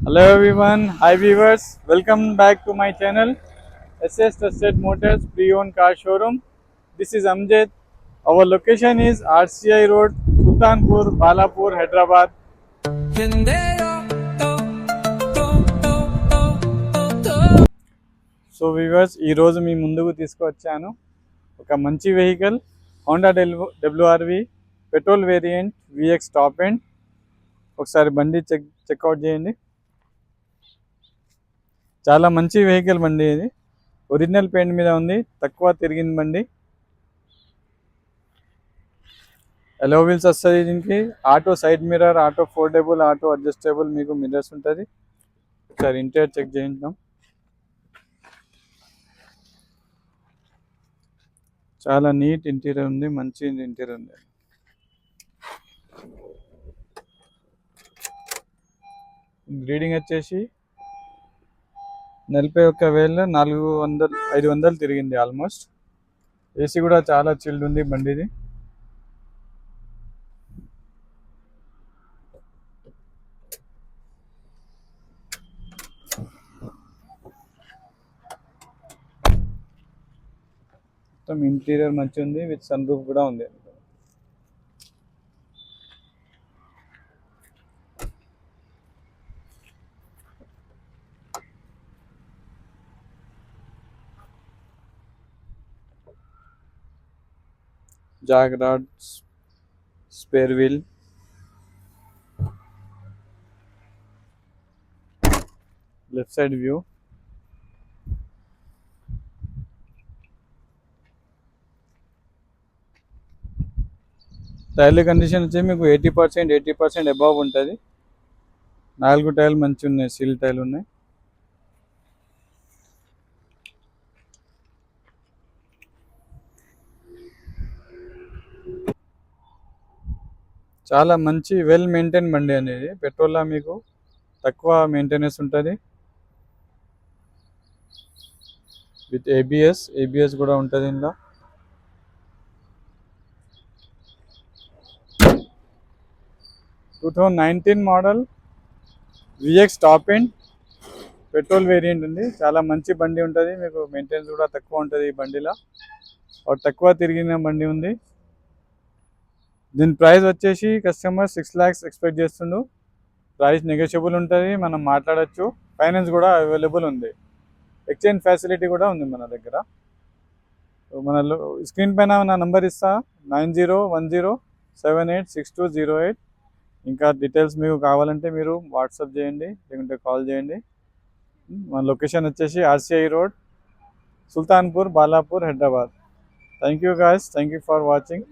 Hello everyone, hi viewers, welcome back to my channel SS Trusted Motors Pre-Owned Car Showroom. This is Amjad. Our location is RCI Road, Sultanpur, Balapur, Hyderabad. So viewers ఈరోజు మీ ముందుకు తీసుకువచ్చాను ఒక మంచి vehicle Honda WRV petrol variant vx top end. ఒకసారి బండి checkout చేయండి. చాలా మంచి vehicle బండి ఇది. ఒరిజినల్ పెయింట్ మీద ఉంది, తక్కువ తిరిగింది బండి. ఎలో వీల్స్ వస్తుంది దీనికి. Auto side mirror, auto foldable, auto adjustable మీకు మిర్రర్స్ ఉంటుంది. ఒకసారి ఇంటీరియర్ చెక్ చేయించాం. చాలా నీట్ ఇంటీరియర్ ఉంది, మంచి ఇంటీరియర్ ఉంది. రీడింగ్ వచ్చేసి 41,500 తిరిగింది ఆల్మోస్ట్. ఏసీ కూడా చాలా చిల్డ్ ఉంది బండిది. మొత్తం ఇంటీరియర్ మంచి ఉంది, విత్ సన్ రూఫ్ కూడా ఉంది. Jack rod, spare wheel, left side view. టైర్ల కండిషన్ వచ్చి మీకు 80% అబవ్ ఉంటుంది. 4 టైర్లు మంచి ఉన్నాయి, సీల్ టైర్లు ఉన్నాయి. చాలా మంచి వెల్ మెయింటైన్ బండి అనేది. పెట్రోల్లో మీకు తక్కువ మెయింటెనెన్స్ ఉంటుంది. విత్ ఏబిఎస్ కూడా ఉంటుంది ఇందులో. Two 2019 model vx top end petrol variant ఉంది. చాలా మంచి బండి ఉంటుంది, మీకు మెయింటెనెన్స్ కూడా తక్కువ ఉంటుంది ఈ బండిలో. ఒక తక్కువ తిరిగిన బండి ఉంది. దీని ప్రైస్ వచ్చేసి కస్టమర్ 6 lakhs ఎక్స్పెక్ట్ చేస్తుండు. ప్రైస్ నెగోషియబుల్ ఉంటుంది, మనం మాట్లాడచ్చు. ఫైనాన్స్ కూడా అవైలబుల్ ఉంది. ఎక్స్చేంజ్ ఫెసిలిటీ కూడా ఉంది మన దగ్గర. మన స్క్రీన్ పైన నా నంబర్ ఇస్తా, 9010786208. ఇంకా డీటెయిల్స్ మీకు కావాలంటే మీరు వాట్సాప్ చేయండి, లేకుంటే కాల్ చేయండి. మన లొకేషన్ వచ్చేసి RCI road, Sultanpur, Balapur, Hyderabad. Thank you guys, thank you for watching.